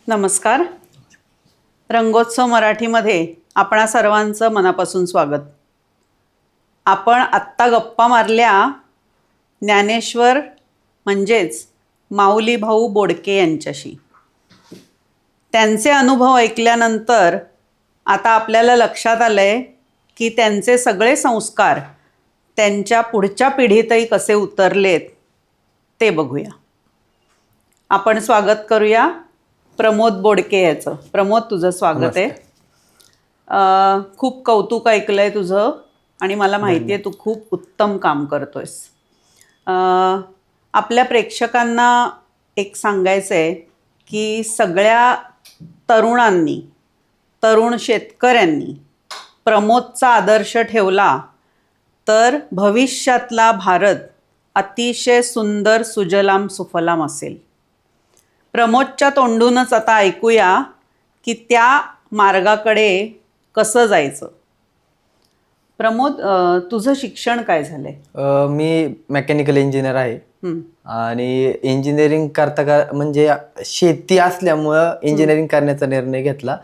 नमस्कार. रंगोत्सव मराठीमध्ये आपणा सर्वांचं मनापासून स्वागत. आपण आत्ता गप्पा मारल्या ज्ञानेश्वर म्हणजेच माऊली भाऊ बोडके यांच्याशी. त्यांचे अनुभव ऐकल्यानंतर आता आपल्याला लक्षात आलं आहे की त्यांचे सगळे संस्कार त्यांच्या पुढच्या पिढीतही कसे उतरलेत ते बघूया. आपण स्वागत करूया प्रमोद बोडके याचं. प्रमोद, तुझं स्वागत आहे. खूप कौतुक ऐकलं आहे तुझं आणि मला माहिती आहे तू खूप उत्तम काम करतोयस. आपल्या प्रेक्षकांना एक सांगायचं आहे की सगळ्या तरुणांनी, तरुण शेतकऱ्यांनी प्रमोदचा आदर्श ठेवला तर भविष्यातला भारत अतिशय सुंदर, सुजलाम सुफलाम असेल. प्रमोदच्या तोंडूनच आता ऐकूया की त्या मार्गाकडे कसं जायचं. प्रमोद, तुझं शिक्षण काय झालंय? मी मेकॅनिकल इंजिनियर आहे आणि इंजिनिअरिंग करता म्हणजे शेती असल्यामुळं इंजिनिअरिंग करण्याचा निर्णय घेतला.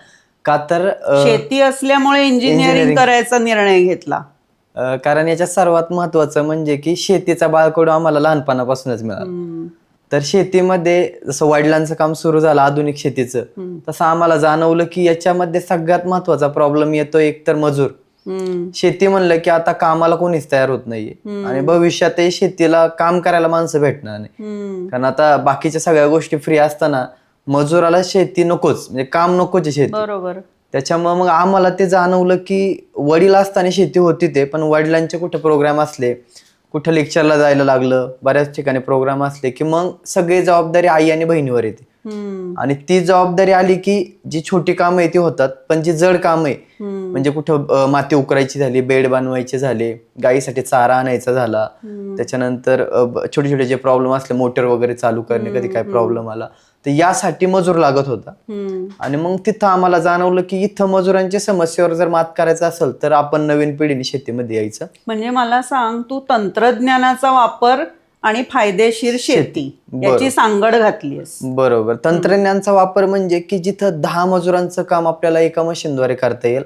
का तर शेती असल्यामुळे इंजिनिअरिंग करायचा निर्णय घेतला? कारण याच्यात सर्वात महत्वाचं म्हणजे की शेतीचा बाळकडू आम्हाला लहानपणापासूनच मिळाला. तर शेतीमध्ये जसं वडिलांचं काम सुरू झालं आधुनिक शेतीचं, तसं आम्हाला जाणवलं की याच्यामध्ये सगळ्यात महत्वाचा प्रॉब्लेम येतो एकतर मजूर. शेती म्हणलं की आता कामाला कोणीच तयार होत नाहीये आणि भविष्यातही शेतीला काम करायला माणसं भेटणार नाही. कारण आता बाकीच्या सगळ्या गोष्टी फ्री असताना मजुराला शेती नकोच, म्हणजे काम नकोच शेती. बरोबर. त्याच्यामुळे मग आम्हाला ते जाणवलं की वडील असताना शेती होती ते, पण वडिलांचे कुठे प्रोग्राम असले, कुठं लेक्चरला जायला लागलं, बऱ्याच ठिकाणी प्रोग्राम असले की मग सगळी जबाबदारी आई आणि बहिणीवर येते. आणि ती जबाबदारी आली की जी छोटी कामं आहे ती होतात, पण जी जड काम आहे म्हणजे कुठं माती उकरायची झाली, बेड बनवायचे झाले, गाईसाठी चारा आणायचा झाला, त्याच्यानंतर छोटे छोटे जे प्रॉब्लेम असले, मोटर वगैरे चालू करणे, कधी काय प्रॉब्लेम आला तर यासाठी मजूर लागत होता. आणि मग तिथं आम्हाला जाणवलं की इथं मजुरांच्या समस्येवर जर मात करायचं असेल तर आपण नवीन पिढीने शेतीमध्ये यायचं. म्हणजे मला सांग, तू तंत्रज्ञानाचा वापर आणि फायदेशीर शेती याची सांगड घातलीस. बरोबर. तंत्रज्ञानाचा वापर म्हणजे की जिथं 10 मजुरांचं काम आपल्याला एका मशीनद्वारे करता येईल,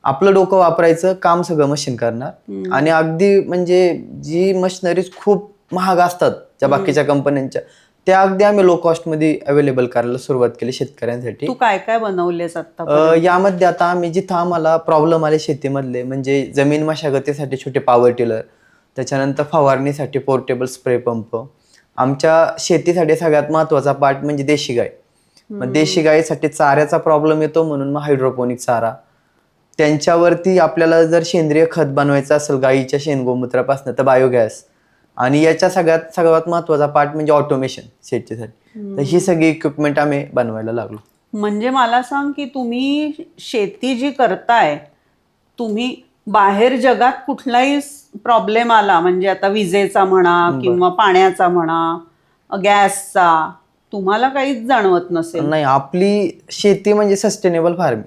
आपलं डोकं वापरायचं, काम सगळं मशीन करणार. आणि अगदी म्हणजे जी मशिनरीज खूप महाग असतात त्या बाकीच्या कंपन्यांच्या, त्या अगदी आम्ही लो कॉस्ट मध्ये अवेलेबल करायला सुरुवात केली शेतकऱ्यांसाठी. तू काय काय बनवलेस आता? यामध्ये आता आम्ही जिथं आम्हाला प्रॉब्लेम आले शेतीमधले, म्हणजे जमीन मशागतीसाठी छोटे पॉवर टिलर, त्याच्यानंतर फवारणीसाठी पोर्टेबल स्प्रे पंप. आमच्या शेतीसाठी सगळ्यात महत्वाचा पार्ट म्हणजे देशी गाय. मग देशी गायीसाठी चाऱ्याचा प्रॉब्लेम येतो, म्हणून मग हायड्रोपोनिक चारा. त्यांच्यावरती आपल्याला जर सेंद्रिय खत बनवायचं असेल गायीच्या शेणगोमूत्रापासून तर बायोगॅस. आणि याच्या सगळ्यात महत्वाचा पार्ट म्हणजे ऑटोमेशन शेतीसाठी. तर ही सगळी इक्विपमेंट आम्ही बनवायला लागलो. म्हणजे मला सांग की तुम्ही शेती जी करताय, तुम्ही बाहेर जगात कुठलाही प्रॉब्लेम आला, म्हणजे आता विजेचा म्हणा किंवा पाण्याचा म्हणा, गॅसचा, तुम्हाला काहीच जाणवत नसेल? नाही, आपली शेती म्हणजे सस्टेनेबल फार्मिंग.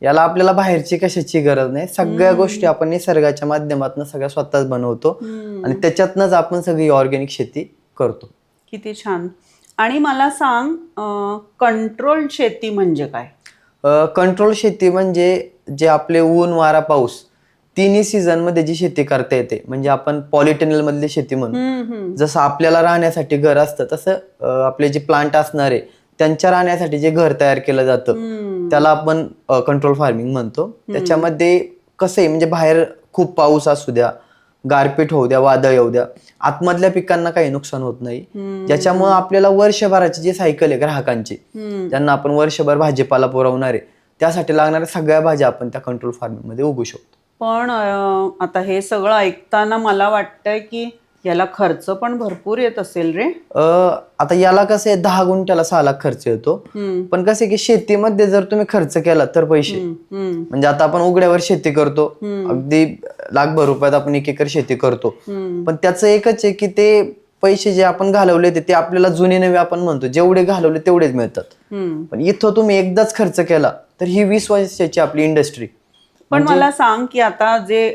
याला आपल्याला बाहेरची कशाची गरज नाही. सगळ्या गोष्टी आपण निसर्गाच्या माध्यमातून सगळ्या स्वतःच बनवतो आणि त्याच्यातनच आपण सगळी ऑर्गॅनिक शेती करतो. किती छान. आणि मला सांग, कंट्रोल शेती म्हणजे काय? कंट्रोल शेती म्हणजे जे आपले ऊन, वारा, पाऊस तिन्ही सीझन मध्ये जी शेती करता येते, म्हणजे आपण पॉलिटेनल मधली शेती म्हणून. जसं आपल्याला राहण्यासाठी घर असतं तसं आपले जे प्लांट असणार आहे त्यांच्या राहण्यासाठी जे घर तयार केलं जातं त्याला आपण कंट्रोल फार्मिंग म्हणतो. त्याच्यामध्ये कसं आहे, म्हणजे बाहेर खूप पाऊस असू द्या, गारपीट होऊ द्या, वादळ येऊ द्या, आतमधल्या पिकांना काही नुकसान होत नाही. ज्याच्यामुळे आपल्याला वर्षभराची जी सायकल आहे ग्राहकांची, ज्यांना आपण वर्षभर भाजीपाला पुरवणार आहे, त्यासाठी लागणाऱ्या सगळ्या भाज्या आपण त्या कंट्रोल फार्मिंग मध्ये उगू शकतो. पण आता हे सगळं ऐकताना मला वाटतंय की याला खर्च पण भरपूर येत असेल रे. आता याला कसं आहे, 10 गुंठ्याला 6 लाख खर्च येतो. पण कसं आहे की शेतीमध्ये जर तुम्ही खर्च केला तर पैसे, म्हणजे आता आपण उघड्यावर शेती करतो, अगदी लाखभर रुपयात आपण 1 एकर शेती करतो, पण त्याचं एकच आहे की ते पैसे जे आपण घालवले ते आपल्याला जुने नवे आपण म्हणतो, जेवढे घालवले तेवढेच मिळतात. पण इथं तुम्ही एकदाच खर्च केला तर ही 20 वर्षाची आपली इंडस्ट्री. पण मला सांग की आता जे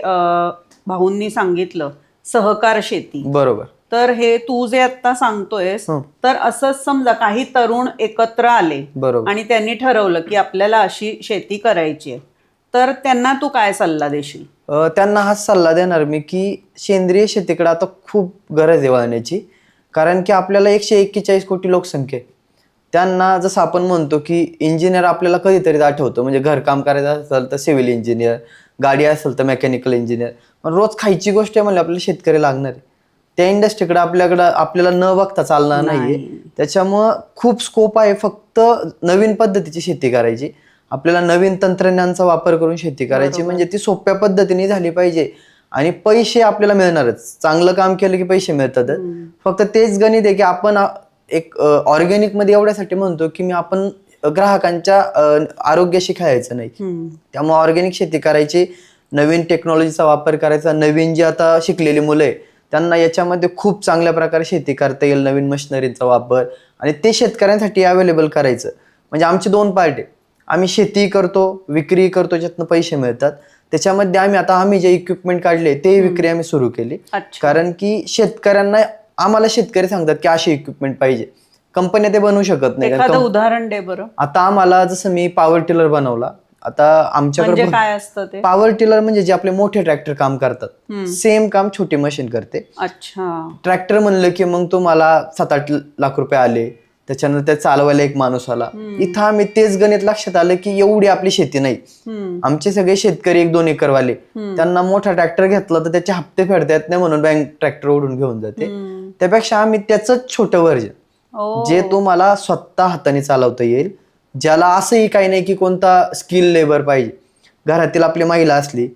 भाऊंनी सांगितलं सहकार शेती, बरोबर, तर हे तू जे आता सांगतोयस तर असंच समजा काही तरुण एकत्र आले बरोबर. आणि त्यांनी ठरवलं की आपल्याला अशी शेती करायची आहे, तर त्यांना तू काय सल्ला देशील? त्यांना हाच सल्ला देणार मी की सेंद्रिय शेतीकडे आता खूप गरज आहे वळण्याची. कारण की आपल्याला 141 कोटी लोकसंख्या आहे. त्यांना जसं आपण म्हणतो की इंजिनियर आपल्याला कधीतरी आठवतो, म्हणजे घरकाम करायचं असेल तर सिव्हिल इंजिनियर, गाडी असेल तर मेकॅनिकल इंजिनियर, पण रोज खायची गोष्ट आहे म्हणजे आपल्याला शेतकरी लागणार आहे. त्या इंडस्ट्रीकडे आपल्याला न बघता चालणार नाहीये. त्याच्यामुळं खूप स्कोप आहे फक्त नवीन पद्धतीची शेती करायची. आपल्याला नवीन तंत्रज्ञानाचा वापर करून शेती करायची, म्हणजे ती सोप्या पद्धतीने झाली पाहिजे आणि पैसे आपल्याला मिळणारच. चांगलं काम केलं की पैसे मिळतात. फक्त तेच गणित आहे की आपण एक ऑर्गॅनिक मध्ये एवढ्यासाठी म्हणतो की आपण ग्राहकांच्या आरोग्याशी खेळायचं नाही. त्यामुळे ऑर्गॅनिक शेती करायची, नवीन टेक्नॉलॉजीचा वापर करायचा. नवीन जी आता शिकलेली मुलं आहे त्यांना याच्यामध्ये खूप चांगल्या प्रकारे शेती करता येईल, नवीन मशिनरीचा वापर, आणि ते शेतकऱ्यांसाठी अवेलेबल करायचं. म्हणजे आमचे 2 पार्ट आहे. आम्ही शेती करतो, विक्री करतो, ज्यातनं पैसे मिळतात. त्याच्यामध्ये आम्ही जे इक्विपमेंट काढले ते विक्री आम्ही सुरू केली. कारण की आम्हाला शेतकरी सांगतात की असे इक्विपमेंट पाहिजे, कंपन्या ते बनवू शकत नाही. एखादं उदाहरण दे बरं. आता आम्हाला जसं मी पॉवर टिलर बनवला. आता आमच्याकडे काय असतं ते? पॉवर टिलर म्हणजे जे आपले मोठे ट्रॅक्टर काम करतात, सेम काम छोटी मशीन करते. अच्छा. ट्रॅक्टर म्हणलं की मग तुम्हाला 7-8 लाख रुपये आले, त्याच्यानंतर चालवायला एक माणूस आला. इथं आम्ही तेच गणित लक्षात आलं की एवढी आपली शेती नाही. आमचे सगळे शेतकरी 1-2 एकरवाले, त्यांना मोठा ट्रॅक्टर घेतला तर त्याचे हप्ते फेडता येत नाही म्हणून बँक ट्रॅक्टर ओढून घेऊन जाते. त्यापेक्षा आम्ही त्याच छोटं व्हर्जन जे तुम्हाला स्वतः हाताने चालवता येईल, ज्याला असंही काही नाही की कोणता स्किल लेबर पाहिजे. घरातील आपली महिला असली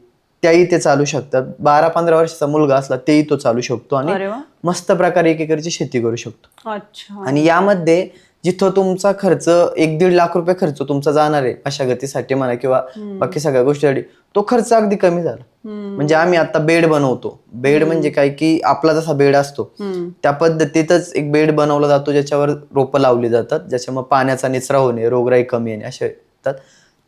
त्याही ते चालू शकतात, 12-15 वर्षाचा मुलगा असला तेही तो चालू शकतो आणि मस्त प्रकारे 1 एकरची शेती करू शकतो. आणि यामध्ये जिथं तुमचा खर्च 1-1.5 लाख रुपये खर्च तुमचा जाणार आहे मशागतीसाठी म्हणा किंवा बाकी सगळ्या गोष्टीसाठी, तो खर्च अगदी कमी झाला. म्हणजे आम्ही आता बेड बनवतो. बेड म्हणजे काय की आपला जसा बेड असतो त्या पद्धतीतच एक बेड बनवला जातो, ज्याच्यावर रोपं लावली जातात, ज्याच्यामुळे पाण्याचा निचरा होणे, रोगराई कमी येणे असे येतात.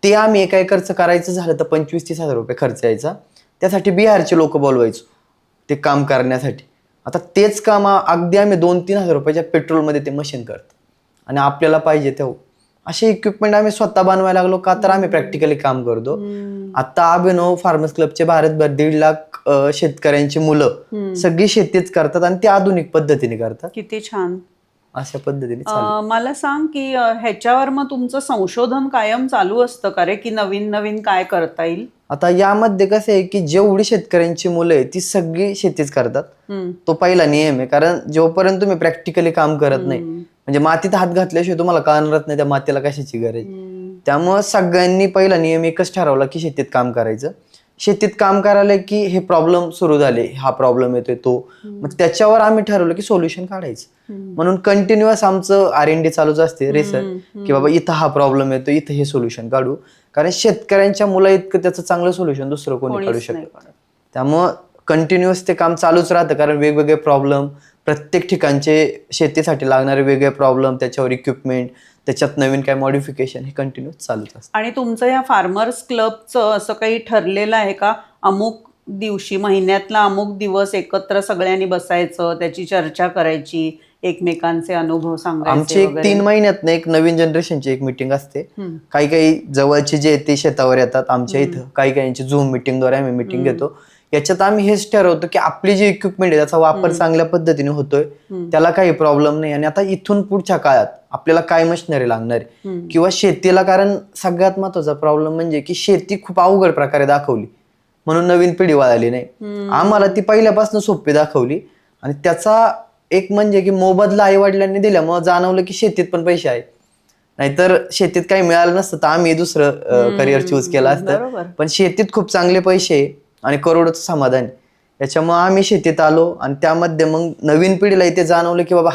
ते आम्ही 1 एकरचं करायचं झालं तर 25-30 हजार रुपये खर्च यायचा. त्यासाठी बिहारचे लोक बोलवायचो ते काम करण्यासाठी. आता तेच काम अगदी आम्ही 2-3 हजार रुपयाच्या पेट्रोलमध्ये ते मशीन करतो आणि आपल्याला पाहिजे तेव्हा असे इक्विपमेंट आम्ही स्वतः बनवायला लागलो. का तर आम्ही प्रॅक्टिकली काम करतो. आता अभिनव फार्मर्स क्लबचे भारतभर 1.5 लाख शेतकऱ्यांची मुलं सगळी शेतीच करतात आणि ते आधुनिक पद्धतीने करतात. किती छान. अशा पद्धतीने मला सांग की ह्याच्यावर मग तुमचं संशोधन कायम चालू असतं का रे, की नवीन नवीन काय करता येईल? आता यामध्ये कसं आहे की जेवढी शेतकऱ्यांची मुलं आहे ती सगळी शेतीच करतात. तो पहिला नियम आहे. कारण जोपर्यंत तुम्ही प्रॅक्टिकली काम करत नाही, म्हणजे मातीत हात घातल्याशिवाय तुम्हाला कळणारच नाही त्या मातीला कशाची गरज. त्यामुळे सगळ्यांनी पहिला नियम एकच ठरवला की शेतीत काम करायचं. शेतीत काम करायला की हे प्रॉब्लेम सुरू झाले, हा प्रॉब्लेम येतोय तो, मग त्याच्यावर आम्ही ठरवलं की सोल्युशन काढायचं. म्हणून कंटिन्युअस आमचं R&D चालूच असते, रिसर्च, की बाबा इथं हा प्रॉब्लेम येतो, इथं हे सोल्युशन काढू. कारण शेतकऱ्यांच्या मुला इतकं त्याचं चांगलं सोल्युशन दुसरं कोणी काढू शकत. त्यामुळं कंटिन्युअस ते काम चालूच राहतं. कारण वेगवेगळे प्रॉब्लेम, प्रत्येक ठिकाणचे शेतीसाठी लागणारे वेगळे प्रॉब्लेम, त्याच्यावर इक्विपमेंट, त्याच्यात नवीन काय मॉडिफिकेशन, हे कंटिन्यूस चालूच असतं. आणि तुमचं या फार्मर्स क्लबचं असं काही ठरलेलं आहे का, अमुक दिवशी महिन्यातला अमुक दिवस एकत्र सगळ्यांनी बसायचं, त्याची चर्चा करायची, एकमेकांचे अनुभव सांगायचे? आमची 3 महिन्यात एक नवीन जनरेशनची एक मीटिंग असते. काही जवळचे जे ते शेतावर येतात आमच्या इथं, काही झूम मीटिंगद्वारे आम्ही मीटिंग घेतो. याच्यात आम्ही हेच ठरवतो की आपली जी इक्विपमेंट आहे त्याचा वापर चांगल्या पद्धतीने होतोय, त्याला काही प्रॉब्लेम नाही, आणि आता इथून पुढच्या काळात आपल्याला काय मशिनरी लागणार आहे किंवा शेतीला. कारण सगळ्यात महत्वाचा प्रॉब्लेम म्हणजे की शेती खूप अवघड प्रकारे दाखवली म्हणून नवीन पिढी वळाली नाही. आम्हाला ती पहिल्यापासून सोपी दाखवली आणि त्याचा एक म्हणजे की मोबदला आई वडिलांनी दिल्यामुळे जाणवलं की शेतीत पण पैसे आहेत. नाहीतर शेतीत काही मिळालं नसतं तर आम्ही दुसरं करिअर चूज केलं असतं. पण शेतीत खूप चांगले पैसे आणि करोडोचं समाधान. याच्यामुळे आम्ही शेतीत आलो आणि त्यामध्ये मग नवीन पिढीला इथे जाणवलं की बाबा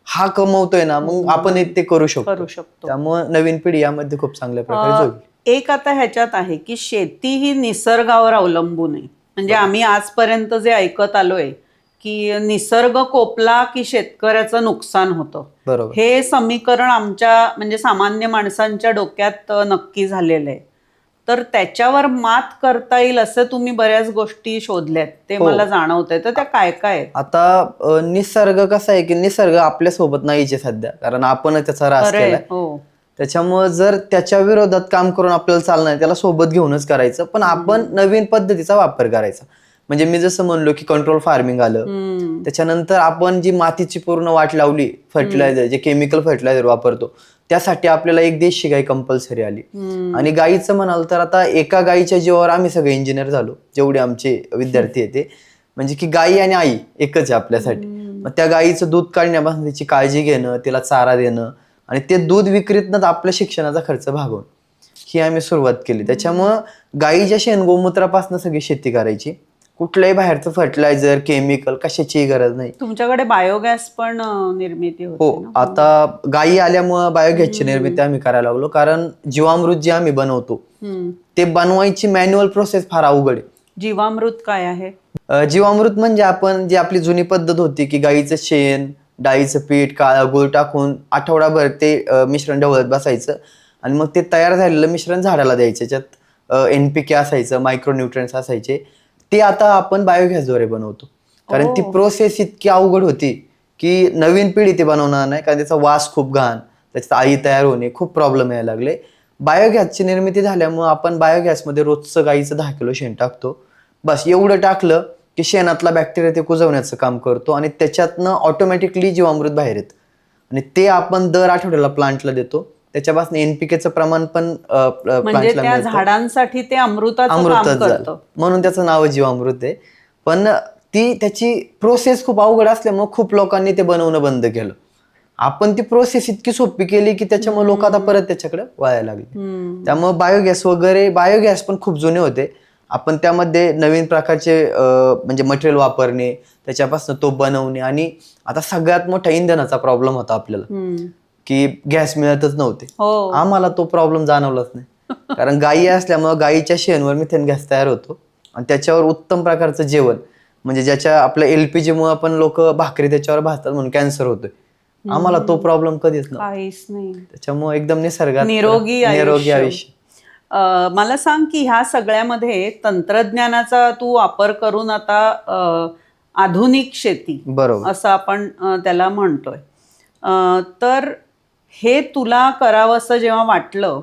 हा कमवतोय ना, मग आपण ते करू शकतो. त्यामुळे नवीन पिढी यामध्ये खूप चांगल्या प्रकारे जोडली. एक आता ह्याच्यात आहे की शेती ही निसर्गावर अवलंबून आहे. म्हणजे आम्ही आजपर्यंत जे ऐकत आलोय की निसर्ग कोपला की शेतकऱ्याचं नुकसान होतं. बरोबर. हे समीकरण आमच्या म्हणजे सामान्य माणसांच्या डोक्यात नक्की झालेलं आहे. तर त्याच्यावर मात करता येईल असं तुम्ही बऱ्याच गोष्टी शोधल्यात, ते मला जाणवतंय. तर त्या काय काय आहेत? आता निसर्ग कसा आहे की निसर्ग आपल्या सोबत नाहीचे सध्या, कारण आपण त्याचा ऱ्हास खरंय, केलाय. हो. त्याच्यामुळे जर त्याच्या विरोधात काम करून आपल्याला चालणार, त्याला सोबत घेऊनच करायचं, पण आपण नवीन पद्धतीचा वापर करायचा. म्हणजे मी जसं म्हणलो की कंट्रोल फार्मिंग आलं, त्याच्यानंतर आपण जी मातीची पूर्ण वाट लावली, फर्टिलायझर जे केमिकल फर्टिलायझर वापरतो त्यासाठी आपल्याला एक देशी गाय कंपल्सरी आली. आणि गाईचं म्हणाल तर आता एका गाईच्या जीवावर आम्ही सगळे इंजिनियर झालो, जेवढे आमचे विद्यार्थी आहेत ते. म्हणजे की गाई आणि आई एकच आहे आपल्यासाठी. मग त्या गाईचं दूध काढण्यापासून त्याची काळजी घेणं, तिला चारा देणं आणि ते दूध विक्रीतनं आपल्या शिक्षणाचा खर्च भागवून ही आम्ही सुरुवात केली. त्याच्यामुळं गाईच्या शेण-गोमूत्रापासून सगळी शेती करायची. कुठल्याही बाहेरचं फर्टिलायझर, केमिकल कशाचीही गरज नाही. तुमच्याकडे बायोगॅस पण निर्मिती होते हो, ना? आता गायी आल्यामुळं बायोगॅसची निर्मिती आम्ही करायला लागलो, कारण जीवामृत जे आम्ही बनवतो ते बनवायची मॅन्युअल प्रोसेस फार अवघड आहे. जीवामृत काय आहे? जीवामृत म्हणजे आपण जी आपली जुनी पद्धत होती की गाईचं शेण, डाळीचं पीठ, काळा गूळ टाकून आठवडाभर ते मिश्रण ढवळत बसायचं आणि मग ते तयार झालेलं मिश्रण झाडाला द्यायचं. त्याच्यात NPK असायचं, मायक्रोन्यूट्रिएंट्स असायचे. ते आता आपण बायोगॅसद्वारे बनवतो, कारण ती प्रोसेस इतकी अवघड होती की नवीन पिढी ते बनवणार नाही, कारण त्याचा वास खूप घाण, त्याच्यात आई तयार होणे, खूप प्रॉब्लेम यायला लागले. बायोगॅसची निर्मिती झाल्यामुळे आपण बायोगॅसमध्ये रोजचं गाईचं 10 किलो शेण टाकतो. बस एवढं टाकलं की शेणातला बॅक्टेरिया ते कुजवण्याचं काम करतो आणि त्याच्यातनं ऑटोमॅटिकली जीवामृत बाहेर येतं आणि ते आपण दर आठवड्याला प्लांटला देतो. त्याच्यापासून NPKचं प्रमाण पण म्हणजे प्लांटला त्या मिळतं. झाडांसाठी ते अमृताचं काम अमृतच झालं करतं. म्हणून त्याचं नाव जीवामृत आहे. पण त्याची प्रोसेस खूप अवघड असल्यामुळे खूप लोकांनी ते बनवणं बंद केलं. आपण ती प्रोसेस इतकी सोपी केली की त्याच्यामुळे लोक आता परत त्याच्याकडे वळायला लागले. त्यामुळे बायोगॅस पण खूप जुने होते. आपण त्यामध्ये नवीन प्रकारचे म्हणजे मटेरियल वापरणे, त्याच्यापासून तो बनवणे आणि आता सगळ्यात मोठा इंधनाचा प्रॉब्लेम होता आपल्याला की गॅस मिळतच नव्हते. आम्हाला तो प्रॉब्लेम जाणवलाच नाही, कारण गायी असल्यामुळे गायीच्या शेणवर मिथेन गॅस तयार होतो आणि त्याच्यावर उत्तम प्रकारचं जेवण, म्हणजे ज्याच्या आपल्या LPG मुळे पण लोक भाकरी त्याच्यावर भाजतात म्हणून कॅन्सर होतोय. आम्हाला तो प्रॉब्लेम कधीच नव्हता. काहीच नाही. त्याच्यामुळे एकदम निसर्गात निरोगी आयुष्य. मला सांग की ह्या सगळ्यामध्ये तंत्रज्ञानाचा तू वापर करून आता आधुनिक शेती बरोबर असं आपण त्याला म्हणतोय, तर हे तुला करावंसं जेव्हा वाटलं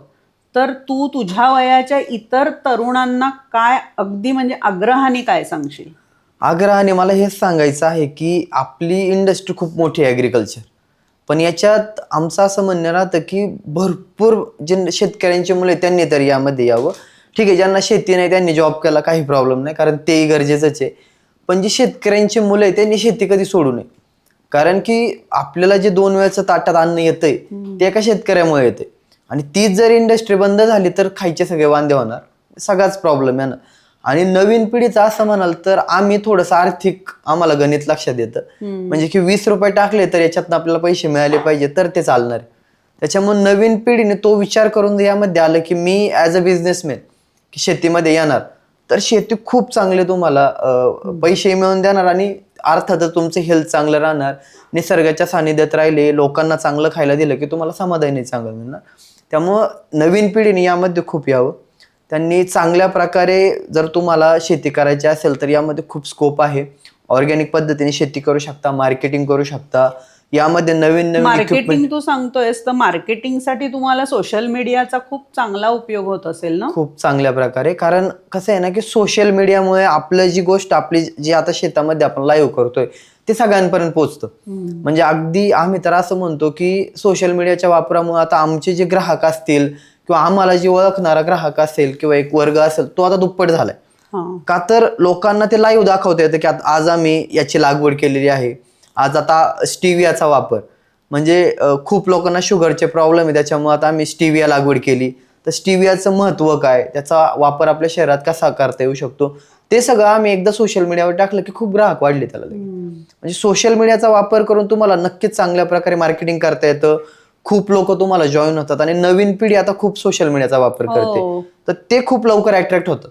तर तू तुझ्या वयाच्या इतर तरुणांना काय अगदी म्हणजे आग्रहाने काय सांगशील? आग्रहाने मला हेच सांगायचं आहे की आपली इंडस्ट्री खूप मोठी आहे ॲग्रिकल्चर, पण याच्यात आमचं असं म्हणणं राहतं की भरपूर जे शेतकऱ्यांची मुले त्यांनी तरी यामध्ये यावं. ठीक आहे, ज्यांना शेती नाही त्यांनी जॉब केला काही प्रॉब्लेम नाही, कारण तेही गरजेचंच आहे. पण जी शेतकऱ्यांची मुलं आहे त्यांनी शेती कधी सोडू नये, कारण की आपल्याला जे 2 वेळचं ताटात अन्न येतंय ते एका शेतकऱ्यामुळे येते आणि तीच जर इंडस्ट्री बंद झाली तर खायचे सगळे वांदे होणार, सगळाच प्रॉब्लेम आहे ना. आणि नवीन पिढीचं असं म्हणाल तर आम्ही थोडंसं आर्थिक आम्हाला गणित लक्षात येतं, म्हणजे की 20 रुपये टाकले तर याच्यातनं आपल्याला पैसे मिळाले पाहिजे तर ते चालणार. त्याच्यामुळे नवीन पिढीने तो विचार करून यामध्ये आलं की मी ॲज अ बिझनेसमॅन की शेतीमध्ये येणार तर शेती खूप चांगले तुम्हाला पैसे मिळवून देणार आणि अर्थातच तुमचं हेल्थ चांगलं राहणार. निसर्गाच्या सानिध्यात राहिले, लोकांना चांगलं खायला दिलं की तुम्हाला समाधानी चांगलं मिळणार. त्यामुळं नवीन पिढीने यामध्ये खूप यावं. त्यांनी चांगल्या प्रकारे जर तुम्हाला शेती करायची असेल तर यामध्ये खूप स्कोप आहे. ऑर्गॅनिक पद्धतीने शेती करू शकता, मार्केटिंग करू शकता. यामध्ये नवीन मार्केटिंग तू सांगतोयस तर मार्केटिंगसाठी तुम्हाला सोशल मीडियाचा खूप चांगला उपयोग होत असेल ना? खूप चांगल्या प्रकारे, कारण कसं आहे ना की सोशल मीडियामुळे आपलं जी गोष्ट आपली जी आता शेतामध्ये आपण लाईव्ह करतोय ते सगळ्यांपर्यंत पोहोचतं. म्हणजे अगदी आम्ही तर असं म्हणतो की सोशल मीडियाच्या वापरामुळे आता आमचे जे ग्राहक असतील किंवा आम्हाला जे ओळखणारा ग्राहक असेल किंवा एक वर्ग असेल तो आता दुप्पट झालाय. का तर लोकांना ते लाईव्ह दाखवता येतं की आज आम्ही याची लागवड केलेली आहे. आज आता स्टिवियाचा वापर, म्हणजे खूप लोकांना शुगरचे प्रॉब्लेम आहे, त्याच्यामुळे आता आम्ही स्टिविया लागवड केली. तर स्टिवियाचं महत्व काय, त्याचा वापर आपल्या शहरात कसा करता येऊ शकतो, ते सगळं आम्ही एकदा सोशल मीडियावर टाकलं की खूप ग्राहक वाढले त्याला. म्हणजे सोशल मीडियाचा वापर करून तुम्हाला नक्कीच चांगल्या प्रकारे मार्केटिंग करता येतं. खूप लोक तुम्हाला जॉईन होतात आणि नवीन पिढी आता खूप सोशल मीडियाचा वापर करते, तर ते खूप लवकर अट्रॅक्ट होतं.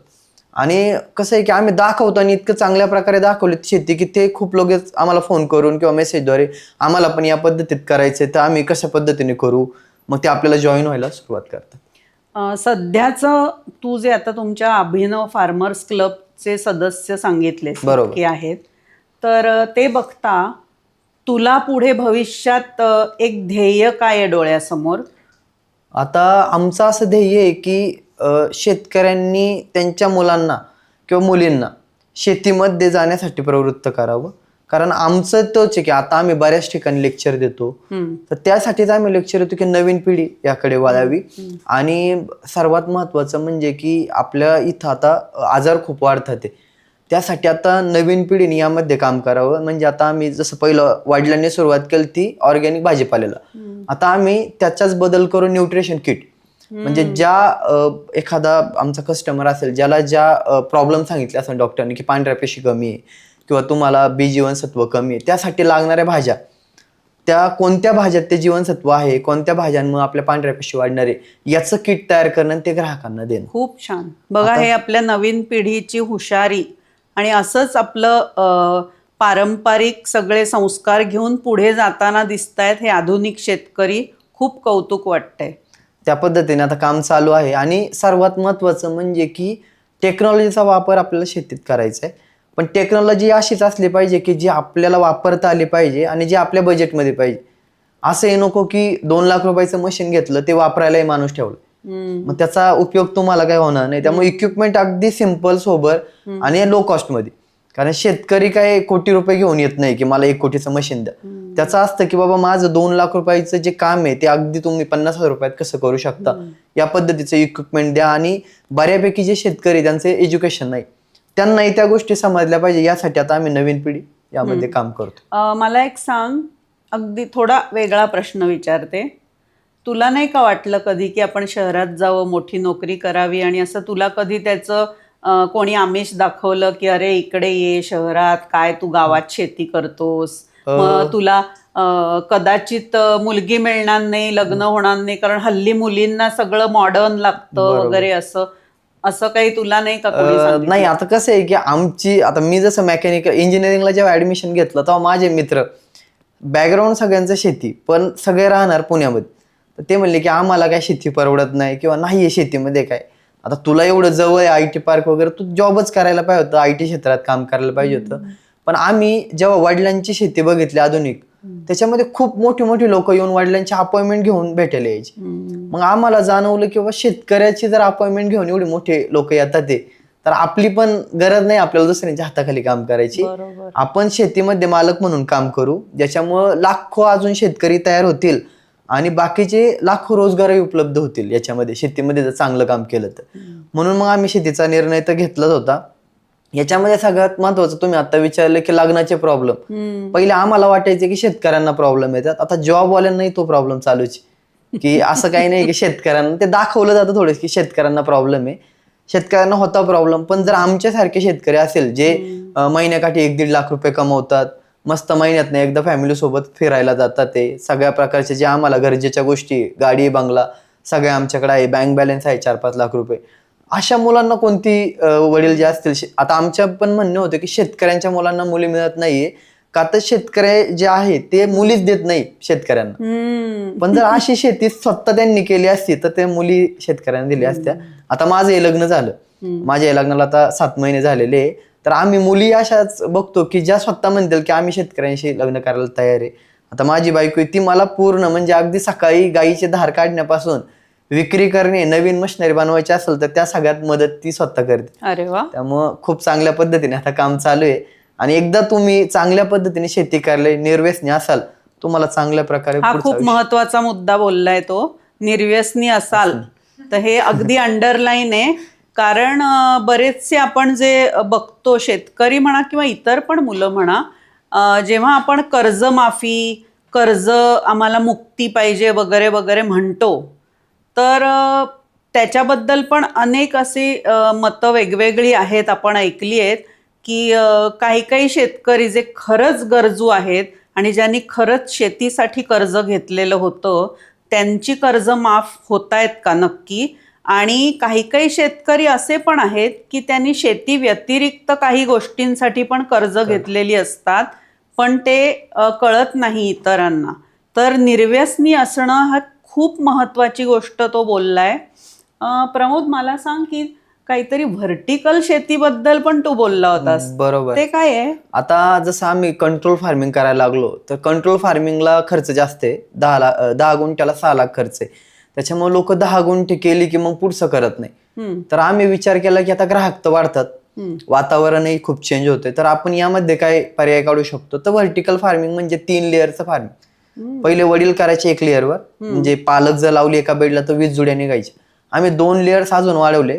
आणि कसं आहे की आम्ही दाखवतो आणि इतकं चांगल्या प्रकारे दाखवली शेती की ते खूप लोक आम्हाला फोन करून किंवा मेसेजद्वारे आम्हाला पण या पद्धतीत करायचंय तर आम्ही कशा पद्धतीने करू, मग ते आपल्याला जॉईन व्हायला सुरुवात करतात. सध्याचं तू जे आता तुमच्या अभिनव फार्मर्स क्लबचे सदस्य सांगितले बरोबर. की आहेत, तर ते बघता तुला पुढे भविष्यात एक ध्येय काय आहे डोळ्यासमोर? आता आमचं असं ध्येय आहे की शेतकऱ्यांनी त्यांच्या मुलांना किंवा मुलींना शेतीमध्ये जाण्यासाठी प्रवृत्त करावं. कारण आमचं तोच आहे की आता आम्ही बऱ्याच ठिकाणी लेक्चर देतो, तर त्यासाठीच आम्ही लेक्चर देतो की नवीन पिढी याकडे वळावी. आणि सर्वात महत्वाचं म्हणजे की आपल्या इथं आता आजार खूप वाढतात आहे, त्यासाठी आता नवीन पिढीने यामध्ये काम करावं. म्हणजे आता आम्ही जसं पहिलं वडिलांनी सुरुवात केली ती ऑर्गॅनिक भाजीपाल्याला, आता आम्ही त्याचाच बदल करून न्यूट्रिशन किट, म्हणजे ज्या एखादा आमचा कस्टमर असेल ज्याला ज्या प्रॉब्लेम सांगितले असेल डॉक्टरने की पांढऱ्या पेशी कमी आहे किंवा तुम्हाला बी जीवनसत्व कमी आहे, त्यासाठी लागणाऱ्या भाज्या, त्या कोणत्या भाज्यात ते जीवनसत्व आहे, कोणत्या भाज्यांमुळे आपल्या पांढऱ्या पेशी वाढणार आहे, याचं किट तयार करणं आणि ते ग्राहकांना देणं. खूप छान. बघा, हे आपल्या नवीन पिढीची हुशारी आणि असंच आपलं पारंपरिक सगळे संस्कार घेऊन पुढे जाताना दिसतायत हे आधुनिक शेतकरी. खूप कौतुक वाटतंय. त्या पद्धतीने आता काम चालू आहे. आणि सर्वात महत्वाचं म्हणजे की टेक्नॉलॉजीचा वापर आपल्याला शेतीत करायचा आहे, पण टेक्नॉलॉजी अशीच असली पाहिजे की जी आपल्याला वापरता आली पाहिजे आणि जी आपल्या बजेटमध्ये पाहिजे. असं हे नको की 2 लाख रुपयाचं मशीन घेतलं ते वापरायलाही माणूस ठेवलं, मग त्याचा उपयोग तुम्हाला काय होणार नाही. त्यामुळे इक्विपमेंट अगदी सिम्पल, सोबर आणि लो कॉस्ट मध्ये. कारण शेतकरी काय कोटी रुपये घेऊन येत नाही की मला 1 कोटीचं मशीन द्या. त्याचं असतं की बाबा माझं 2 लाख रुपयाचं जे काम आहे ते अगदी तुम्ही 50,000 रुपयात कसं करू शकता, या पद्धतीचं इक्विपमेंट द्या. आणि बऱ्यापैकी जे शेतकरी त्यांचे एज्युकेशन नाही, त्यांनाही त्या गोष्टी समजल्या पाहिजे, यासाठी आता आम्ही नवीन पिढी यामध्ये काम करतो. मला एक सांग, अगदी थोडा वेगळा प्रश्न विचारते. तुला नाही का वाटलं कधी की आपण शहरात जावं, मोठी नोकरी करावी, आणि असं तुला कधी त्याचं कोणी आमिष दाखवलं की अरे इकडे ये शहरात, काय तू गावात शेती करतोस, मग तुला कदाचित मुलगी मिळणार नाही, लग्न होणार नाही, कारण हल्ली मुलींना सगळं मॉडर्न लागतं वगैरे, असं असं काही तुला नाही का कोणी सांगितलं? नाही, आता कसं आहे की आमची, आता मी जसं मेकॅनिकल इंजिनिअरिंगला जेव्हा ऍडमिशन घेतलं तेव्हा माझे मित्र बॅकग्राऊंड सगळ्यांचं शेती, पण सगळे राहणार पुण्यामध्ये. तर ते म्हणले की आम्हाला काय शेती परवडत नाही किंवा नाहीये शेतीमध्ये काय, आता तुला एवढं जवळ आहे IT पार्क वगैरे, तू जॉबच करायला पाहिजे होतं, IT क्षेत्रात काम करायला पाहिजे होतं. पण आम्ही जेव्हा वडिलांची शेती बघितली आधुनिक, त्याच्यामध्ये खूप मोठी मोठी लोक येऊन वडिलांची अपॉइंटमेंट घेऊन भेटायला यायची. मग आम्हाला जाणवलं की बाबा शेतकऱ्याची जर अपॉइंटमेंट घेऊन एवढे मोठे लोक येतात ते, तर आपली पण गरज नाही आपल्याला दुसऱ्यांच्या हाताखाली काम करायची. आपण शेतीमध्ये मालक म्हणून काम करू, ज्याच्यामुळं लाखो अजून शेतकरी तयार होतील आणि बाकीचे लाखो रोजगारही उपलब्ध होतील याच्यामध्ये, शेतीमध्ये जर चांगलं काम केलं तर. म्हणून मग आम्ही शेतीचा निर्णय तर घेतलाच होता. याच्यामध्ये सगळ्यात महत्वाचं तुम्ही आता विचारलं की लग्नाचे प्रॉब्लेम. पहिले आम्हाला वाटायचे की शेतकऱ्यांना प्रॉब्लेम येतात, आता जॉबवाल्यांनाही तो प्रॉब्लेम चालूच की असं काही नाही की शेतकऱ्यांना ते दाखवलं जातं थोडं की शेतकऱ्यांना प्रॉब्लेम आहे. शेतकऱ्यांना होता प्रॉब्लेम, पण जर आमच्यासारखे शेतकरी असेल जे महिन्याकाठी 1-1.5 लाख रुपये कमवतात, मस्त महिन्यातनं एकदा फॅमिली सोबत फिरायला जातात, ते सगळ्या प्रकारचे जे आम्हाला गरजेच्या गोष्टी, गाडी बंगला सगळ्या आमच्याकडे आहे, बँक बॅलन्स आहे 4-5 लाख रुपये, अशा मुलांना कोणती वडील जे असतील, आता आमच्या पण म्हणणं होतं की शेतकऱ्यांच्या मुलांना मुली मिळत नाहीये का, तर शेतकरी जे आहे ते मुलीच देत नाही शेतकऱ्यांना. पण जर अशी शेती स्वतः त्यांनी केली असती तर ते मुली शेतकऱ्यांना दिल्या असत्या. आता माझं हे लग्न झालं, माझ्या या लग्नाला आता 7 महिने झालेले, तर आम्ही मुली अशाच बघतो की ज्या स्वतः म्हणतील की आम्ही शेतकऱ्यांशी लग्न करायला तयार आहे. आता माझी बायको ती मला पूर्ण म्हणजे अगदी सकाळी गाईचे धार काढण्यापासून विक्री करणे, नवीन मशिनरी बनवायची असेल तर त्या सगळ्यात मदत ती स्वतः करते. अरे वा. त्यामुळं खूप चांगल्या पद्धतीने आता काम चालू आहे. आणि एकदा तुम्ही चांगल्या पद्धतीने शेती करायला निर्व्यसनी असाल, तुम्हाला चांगल्या प्रकारे हा खूप महत्वाचा मुद्दा बोललाय तो, निर्व्यसनी असाल तर हे अगदी अंडरलाईन आहे. कारण बरेचसे आपण जे बघतो, शेतकरी म्हणा किंवा इतर पण मुलं म्हणा, जेव्हा आपण कर्जमाफी, कर्ज आम्हाला मुक्ती पाहिजे वगैरे वगैरे म्हणतो, तर त्याच्याबद्दल पण अनेक अशी मतं वेगवेगळी आहेत, आपण ऐकली आहेत की काही काही शेतकरी जे खरंच गरजू आहेत आणि ज्यांनी खरंच शेतीसाठी कर्ज घेतलेलं होतं, त्यांची कर्ज माफ होत आहेत का नक्की. आणि काही काही शेतकरी असे पण आहेत की त्यांनी शेती व्यतिरिक्त काही गोष्टींसाठी पण कर्ज घेतलेली असतात, पण ते कळत नाही इतरांना. तर निर्व्यसनी असणं हा खूप महत्वाची गोष्ट तो बोललाय. प्रमोद, मला सांग की काहीतरी व्हर्टिकल शेतीबद्दल पण तू बोलला होतास, बरोबर. ते काय आहे? आता जसं आम्ही कंट्रोल फार्मिंग करायला लागलो तर कंट्रोल फार्मिंगला खर्च जास्त आहे. 10 गुंठ्याला 6 लाख खर्च आहे. त्याच्यामुळे लोक 10 गुंठे केली की मग पुढचं करत नाही. तर आम्ही विचार केला की आता ग्राहक तर वाढतात, वातावरणही खूप चेंज होते, तर आपण यामध्ये काय पर्याय काढू शकतो. तर व्हर्टिकल फार्मिंग म्हणजे 3 लेअरचं फार्मिंग. पहिले वडील करायचे 1 लेअरवर, म्हणजे पालक जर लावली एका बेडला तर 20 जुड्या निघायच्या. आम्ही 2 लेअर्स अजून वाढवले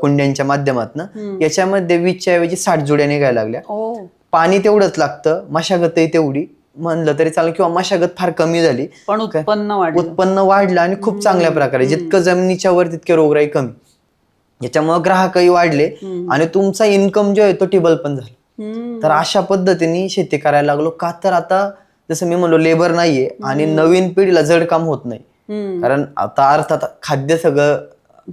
कुंड्यांच्या माध्यमातून. याच्यामध्ये 20च्या ऐवजी 60 जुड्या निघायला लागल्या. पाणी तेवढंच लागतं, मशागतही तेवढी म्हणलं तरी चालेल, किंवा मशागत फार कमी झाली पण उत्पन्न वाढलं आणि खूप चांगल्या प्रकारे. जितकं जमिनीच्या वर तितके रोगराई कमी. याच्यामुळे ग्राहकही वाढले आणि तुमचा इन्कम जो आहे तो टिबल पण झाला. तर अशा पद्धतीने शेती करायला लागलो. का तर आता जसं मी म्हणलो, लेबर नाहीये आणि नवीन पिढीला जड काम होत नाही. कारण आता अर्थात खाद्य सगळं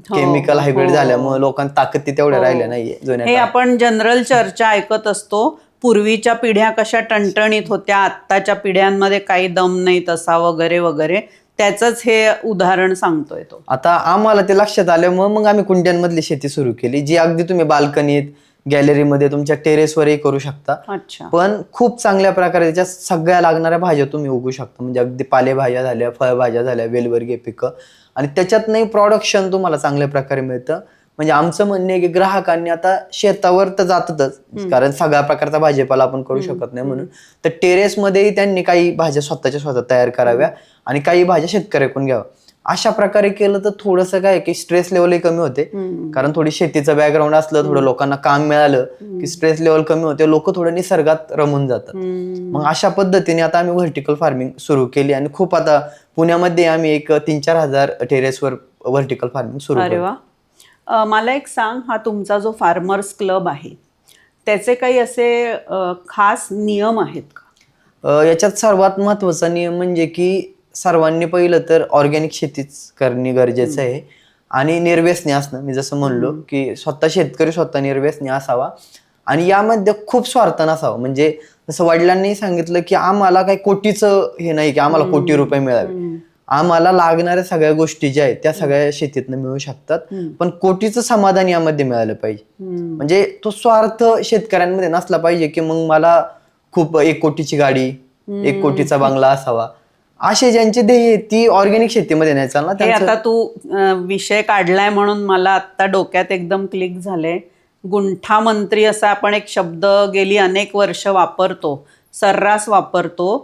केमिकल हायब्रिड झाल्यामुळे लोकांना ताकद तेवढ्या राहिल्या नाहीये. हे आपण जनरल चर्चा ऐकत असतो, पूर्वीच्या पिढ्या कशा टणटणीत होत्या, आत्ताच्या पिढ्यांमध्ये काही दम नाही तसा वगैरे वगैरे, त्याच हे उदाहरण सांगतोय तो. आता आम्हाला ते लक्षात आल्यामुळे मग आम्ही कुंड्यांमधली शेती सुरू केली, जी अगदी तुम्ही बाल्कनीत, गॅलरीमध्ये, तुमच्या टेरेसवरही करू शकता. पण खूप चांगल्या प्रकारे त्याच्यात सगळ्या लागणाऱ्या भाज्या तुम्ही उगू शकता. म्हणजे अगदी पालेभाज्या झाल्या, फळभाज्या झाल्या, वेलवर्गीय पिकं, आणि त्याच्यातनंही प्रोडक्शन तुम्हाला चांगल्या प्रकारे मिळतं. म्हणजे आमचं म्हणणं आहे की ग्राहकांनी आता शेतावर तर जातातच, कारण सगळ्या प्रकारचा भाजीपाला आपण करू शकत नाही म्हणून, तर टेरेसमध्येही त्यांनी काही भाज्या स्वतः तयार कराव्या आणि काही भाज्या शेतकऱ्याकडून घ्याव्या. अशा प्रकारे केलं तर थोडंसं काय की स्ट्रेस लेवलही कमी होते. कारण थोडी शेतीचं बॅकग्राऊंड असलं, थोडं लोकांना काम मिळालं की स्ट्रेस लेवल कमी होते, लोक थोडं निसर्गात रमून जातात. मग अशा पद्धतीने आता आम्ही व्हर्टिकल फार्मिंग सुरू केली आणि खूप आता पुण्यामध्ये आम्ही एक 3-4 हजार टेरेसवर व्हर्टिकल फार्मिंग सुरू केली. मला एक सांग, हा तुमचा जो फार्मर्स क्लब आहे त्याचे काही असे खास नियम आहेत का? याच्यात सर्वात महत्वाचा नियम म्हणजे की सर्वांनी पहिलं तर ऑर्गॅनिक शेतीच करणे गरजेचं आहे आणि निर्व्यसनी असणं. मी जसं म्हणलो की स्वतः शेतकरी स्वतः निर्व्यसनी असावा आणि यामध्ये खूप स्वार्थ नसावा. म्हणजे जसं वडिलांनी सांगितलं की आम्हाला काही कोटीचं हे नाही की आम्हाला कोटी रुपये मिळावे, आम्हाला लागणाऱ्या सगळ्या गोष्टी ज्या आहेत त्या सगळ्या शेतीतनं मिळू शकतात, पण कोटीचं समाधान यामध्ये मिळालं पाहिजे. म्हणजे तो स्वार्थ शेतकऱ्यांमध्ये नसला पाहिजे की मग मला खूप 1 कोटीची गाडी, 1 कोटीचा बंगला असावा. असे ज्यांचे ध्येय ती ऑर्गॅनिक शेतीमध्ये नाही चालणार. हे आता तू विषय काढलाय म्हणून मला आता डोक्यात एकदम क्लिक झाले. गुंठा मंत्री असा आपण एक शब्द गेली अनेक वर्ष वापरतो, सर्रास वापरतो,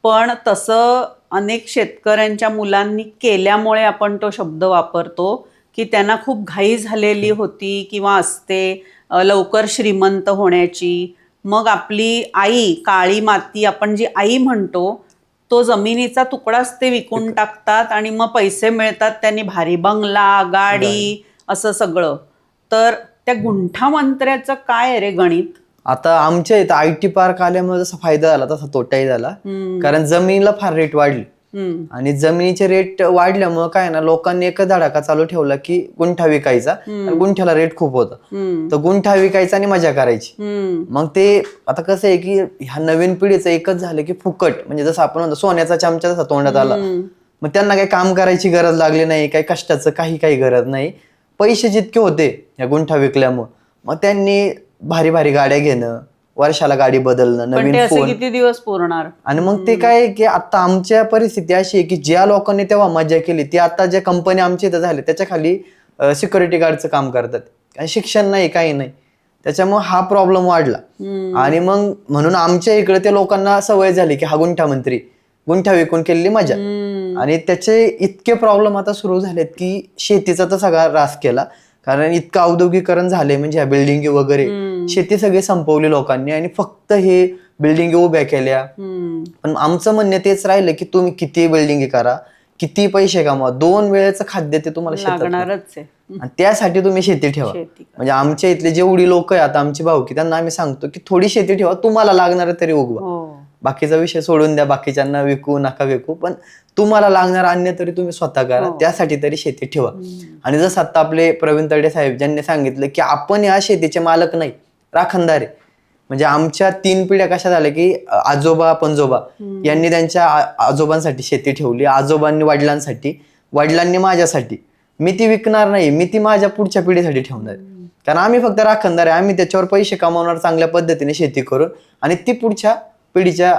पण तसं अनेक शेतकऱ्यांच्या मुलांनी केल्यामुळे आपण तो शब्द वापरतो की त्यांना खूप घाई झालेली होती किंवा असते लवकर श्रीमंत होण्याची. मग आपली आई, काळी माती आपण जी आई म्हणतो, तो जमिनीचा तुकडाच ते विकून टाकतात आणि मग पैसे मिळतात, त्यांनी भारी बंगला, गाडी, असं सगळं. तर त्या गुंठा मंत्र्याचं काय रे गणित? आता आमच्या इथं IT पार्क आल्यामुळे जसा फायदा झाला तसा तोटाही झाला. कारण जमिनीला फार रेट वाढली आणि जमिनीचे रेट वाढल्यामुळे काय ना, लोकांनी एकच धडाका चालू ठेवला की गुंठा विकायचा. गुंठ्याला रेट खूप होता, तर गुंठा विकायचा आणि मजा करायची. मग ते आता कसं आहे की ह्या नवीन पिढीचं एकच झालं की फुकट, म्हणजे जसं आपण म्हणतो सोन्याचा चमचा जसा तोंडात आला, मग त्यांना काही काम करायची गरज लागली नाही, काही कष्टाचं काही गरज नाही. पैसे जितके होते ह्या गुंठा विकल्यामुळे, मग त्यांनी भारी भारी गाड्या घेणं, वर्षाला गाडी बदलणं, नवीन फोन, किती दिवस पुरणार. आणि मग ते काय की आता आमच्या परिस्थिती अशी आहे की ज्या लोकांनी तेव्हा मजा केली ती आता ज्या कंपनी आमच्या इथं झाल्या त्याच्या खाली सिक्युरिटी गार्डचं काम करतात. काही शिक्षण नाही, काही नाही. त्याच्यामुळे हा प्रॉब्लेम वाढला आणि मग म्हणून आमच्या इकडे त्या लोकांना सवय झाली की हा गुंठा मंत्री, गुंठा विकून केलेली मजा. आणि त्याचे इतके प्रॉब्लेम आता सुरू झालेत की शेतीचा तर सगळा ऱ्हास केला, कारण इतकं औद्योगिकरण झालंय. म्हणजे ह्या बिल्डिंग वगैरे शेती सगळी संपवली लोकांनी आणि फक्त हे बिल्डिंग उभ्या केल्या. पण आमचं म्हणणं तेच राहिलं की तुम्ही किती बिल्डिंग करा, किती पैसे कमवा, 2 वेळेचं खाद्य ते तुम्हाला लागणारच आहे आणि त्यासाठी तुम्ही शेती ठेवा. म्हणजे आमच्या इथले जेवढी लोक आहेत आता आमची भाऊ की त्यांना आम्ही सांगतो की थोडी शेती ठेवा, तुम्हाला लागणार तरी उगवा. बाकीचा विषय सोडून द्या, बाकीच्यांना विकू नका विकू, पण तुम्हाला लागणार अन्न तरी तुम्ही स्वतः करा, त्यासाठी तरी शेती ठेवा. आणि जसं आता आपले प्रवीण तरडे साहेब ज्यांनी सांगितलं की आपण या शेतीचे मालक नाही, राखणदार आहे. म्हणजे आमच्या 3 पिढ्या कशा झाल्या की आजोबा पणजोबा यांनी त्यांच्या आजोबांसाठी शेती ठेवली, आजोबांनी वडिलांसाठी, वडिलांनी माझ्यासाठी, मी ती विकणार नाही, मी ती माझ्या पुढच्या पिढीसाठी ठेवणार आहे. कारण आम्ही फक्त राखणदार आहे, आम्ही त्याच्यावर पैसे कमावणार चांगल्या पद्धतीने शेती करून, आणि ती पुढच्या पिढीच्या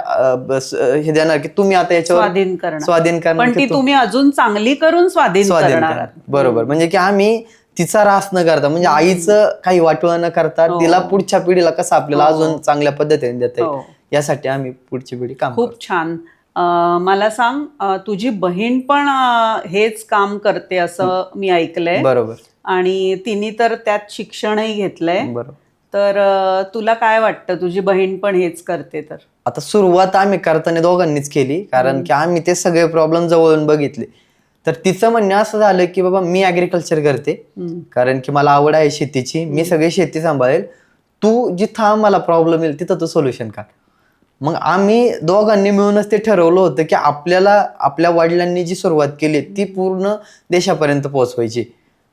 हे देणार की तुम्ही आता याच्यावर स्वाधीन करणार, पण ती तुम्ही अजून चांगली करून स्वाधीन करणार. बरोबर. म्हणजे की आम्ही तिचा रास न करता, म्हणजे आईचं काही वाटोळ न करता तिला पुढच्या पिढीला कसं आपल्याला अजून चांगल्या पद्धतीने देता येईल यासाठी आम्ही पुढची पिढी काम. खूप छान. मला सांग, तुझी बहीण पण हेच काम करते असं मी ऐकलंय. बरोबर. आणि तिने तर त्यात शिक्षणही घेतलंय. बरोबर. तर तुला काय वाटतं, तुझी बहीण पण हेच करते तर? आता सुरुवात आम्ही करताना दोघांनीच केली, कारण की आम्ही ते सगळे प्रॉब्लेम जवळून बघितले. तर तिचं म्हणणं असं झालं की बाबा मी ऍग्रिकल्चर करते, कारण की मला आवड आहे शेतीची, मी सगळी शेती सांभाळेल, तू जिथं मला प्रॉब्लेम येईल तिथं तू सोल्युशन काढ. मग आम्ही दोघांनी मिळूनच ते ठरवलं होतं की आपल्याला आपल्या वडिलांनी जी सुरुवात केली ती पूर्ण देशापर्यंत पोहोचवायची.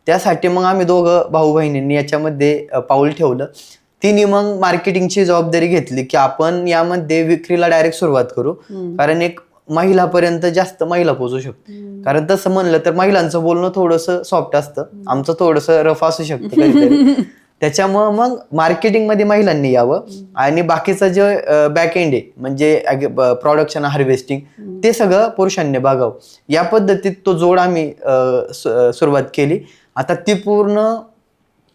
त्यासाठी मग आम्ही दोघं भाऊ बहिणींनी याच्यामध्ये पाऊल ठेवलं. तिने मग मार्केटिंगची जबाबदारी घेतली की आपण यामध्ये विक्रीला डायरेक्ट सुरुवात करू, कारण एक महिलापर्यंत जास्त महिला पोहोचू शकतो. कारण तसं म्हणलं तर महिलांचं बोलणं थोडंसं सॉफ्ट असतं, आमचं थोडंसं रफ असू शकतं कधीतरी. त्याच्यामुळं मग मार्केटिंग मध्ये महिलांनी यावं, आणि बाकीचं जे बॅक एंड आहे म्हणजे प्रोडक्शन हार्वेस्टिंग ते सगळं पुरुषांनी बघावं. या पद्धतीत तो जोड आम्ही सुरुवात केली. आता ती पूर्ण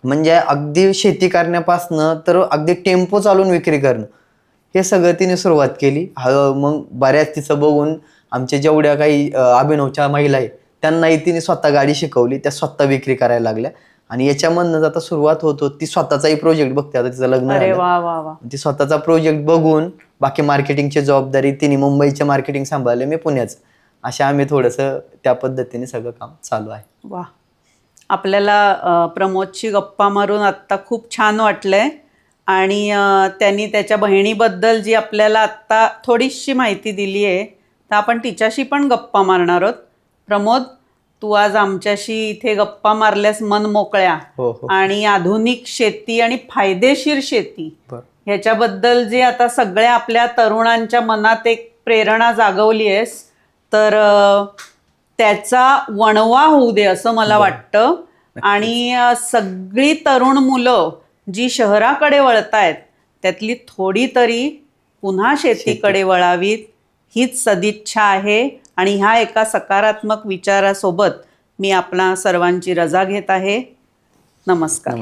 म्हणजे अगदी शेती करण्यापासनं तर अगदी टेम्पो चालून विक्री करणं हे सगळं तिने सुरुवात केली. मग बऱ्याच तिचं बघून आमच्या जेवढ्या काही अभिनवच्या महिला आहेत त्यांनाही तिने स्वतः गाडी शिकवली, त्या स्वतः विक्री करायला लागल्या. आणि याच्यामधनं आता सुरुवात होत ती स्वतःचाही प्रोजेक्ट बघते. आता तिचं लग्न झालं, ती स्वतःचा प्रोजेक्ट बघून बाकी मार्केटिंगची जबाबदारी तिने मुंबईचे मार्केटिंग सांभाळले, मी पुण्याचं. अशा आम्ही थोडंसं त्या पद्धतीने सगळं काम चालू आहे. वा. आपल्याला प्रमोदची गप्पा मारून आत्ता खूप छान वाटलंय, आणि त्यांनी त्याच्या बहिणीबद्दल जी आपल्याला आत्ता थोडीशी माहिती दिली आहे, तर आपण तिच्याशी पण गप्पा मारणार आहोत. प्रमोद, तू आज आमच्याशी इथे गप्पा मारल्यास मन मोकळ्या, आणि आधुनिक शेती आणि फायदेशीर शेती ह्याच्याबद्दल जे आता सगळ्या आपल्या तरुणांच्या मनात एक प्रेरणा जागवली आहेस, तर त्याचा वणवा होऊ दे असं मला वाटतं. आणि सगळी तरुण मुलं जी शहराकडे वळतायत त्यातली थोडी तरी पुन्हा शेतीकडे वळावीत हीच सदिच्छा आहे. आणि ह्या एका सकारात्मक विचारासोबत मी आपणा सर्वांची रजा घेत आहे. नमस्कार.